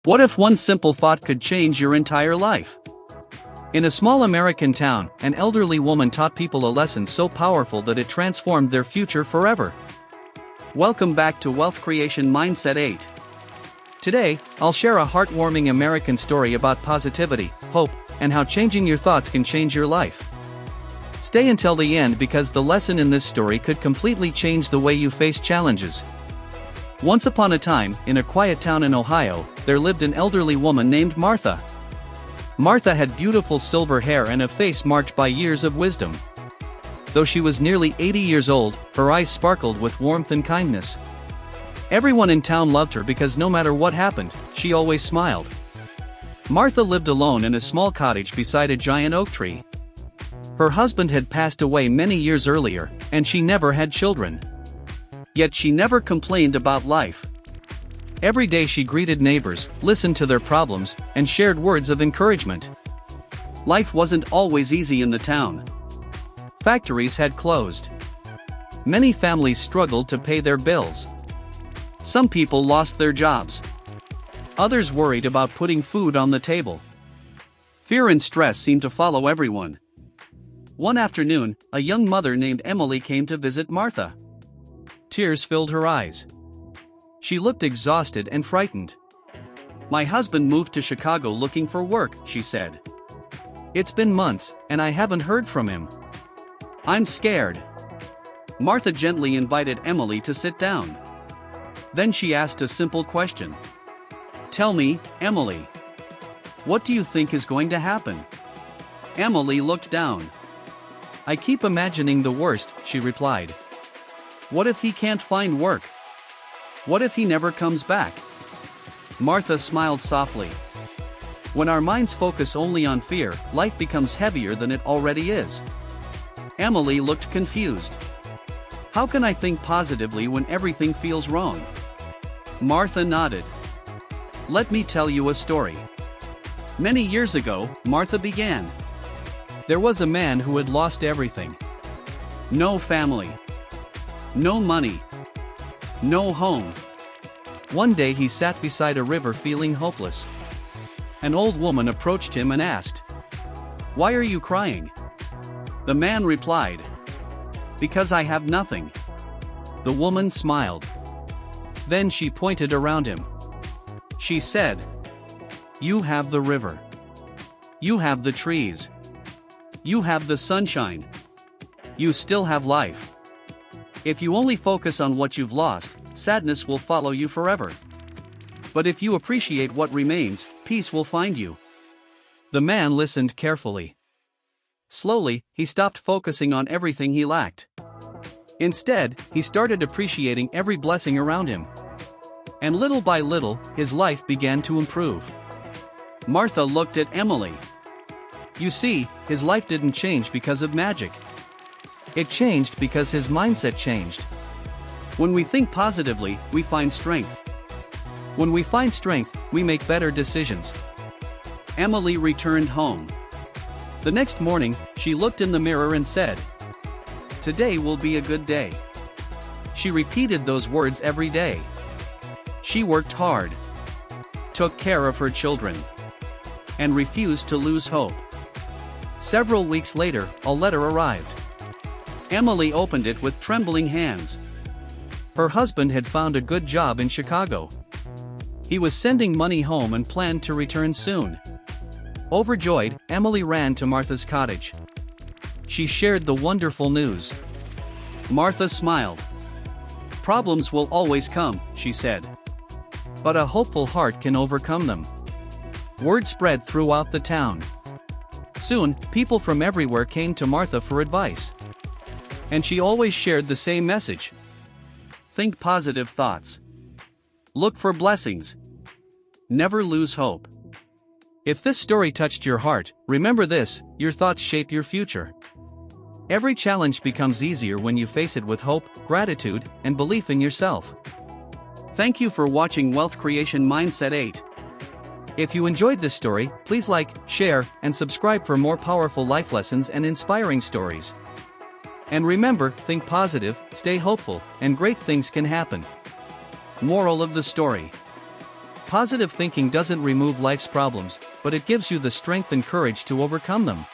What if one simple thought could change your entire life? In a small American town, an elderly woman taught people a lesson so powerful that it transformed their future forever. Welcome back to Wealth Creation Mindset 8. Today, I'll share a heartwarming American story about positivity, hope, and how changing your thoughts can change your life. Stay until the end because the lesson in this story could completely change the way you face challenges. Once upon a time, in a quiet town in Ohio, there lived an elderly woman named Martha. Martha had beautiful silver hair and a face marked by years of wisdom. Though she was nearly 80 years old, her eyes sparkled with warmth and kindness. Everyone in town loved her because no matter what happened, she always smiled. Martha lived alone in a small cottage beside a giant oak tree. Her husband had passed away many years earlier, and she never had children. Yet she never complained about life. Every day she greeted neighbors, listened to their problems, and shared words of encouragement. Life wasn't always easy in the town. Factories had closed. Many families struggled to pay their bills. Some people lost their jobs. Others worried about putting food on the table. Fear and stress seemed to follow everyone. One afternoon, a young mother named Emily came to visit Martha. Tears filled her eyes. She looked exhausted and frightened. "My husband moved to Chicago looking for work," she said. "It's been months, and I haven't heard from him. I'm scared." Martha gently invited Emily to sit down. Then she asked a simple question. "Tell me, Emily, what do you think is going to happen?" Emily looked down. "I keep imagining the worst," she replied. "What if he can't find work? What if he never comes back?" Martha smiled softly. "When our minds focus only on fear, life becomes heavier than it already is." Emily looked confused. "How can I think positively when everything feels wrong?" Martha nodded. "Let me tell you a story. Many years ago, Martha began. There was a man who had lost everything. No family. No money. No home. One day he sat beside a river feeling hopeless. An old woman approached him and asked, "Why are you crying?" The man replied, "Because I have nothing." The woman smiled. Then she pointed around him. She said, "You have the river. You have the trees. You have the sunshine. You still have life. If you only focus on what you've lost, sadness will follow you forever. But if you appreciate what remains, peace will find you." The man listened carefully. Slowly, he stopped focusing on everything he lacked. Instead, he started appreciating every blessing around him. And little by little, his life began to improve. Martha looked at Emily. You see, his life didn't change because of magic. It changed because his mindset changed. When we think positively, we find strength. When we find strength, we make better decisions. Emily returned home. The next morning, she looked in the mirror and said, "Today will be a good day." She repeated those words every day. She worked hard, took care of her children, and refused to lose hope. Several weeks later, a letter arrived. Emily opened it with trembling hands. Her husband had found a good job in Chicago. He was sending money home and planned to return soon. Overjoyed, Emily ran to Martha's cottage. She shared the wonderful news. Martha smiled. "Problems will always come," she said. "But a hopeful heart can overcome them." Word spread throughout the town. Soon, people from everywhere came to Martha for advice. And she always shared the same message. Think positive thoughts. Look for blessings. Never lose hope. If this story touched your heart, remember this: your thoughts shape your future. Every challenge becomes easier when you face it with hope, gratitude, and belief in yourself. Thank you for watching Wealth Creation Mindset 8. If you enjoyed this story, please like, share, and subscribe for more powerful life lessons and inspiring stories. And remember, think positive, stay hopeful, and great things can happen. Moral of the story: Positive thinking doesn't remove life's problems, but it gives you the strength and courage to overcome them.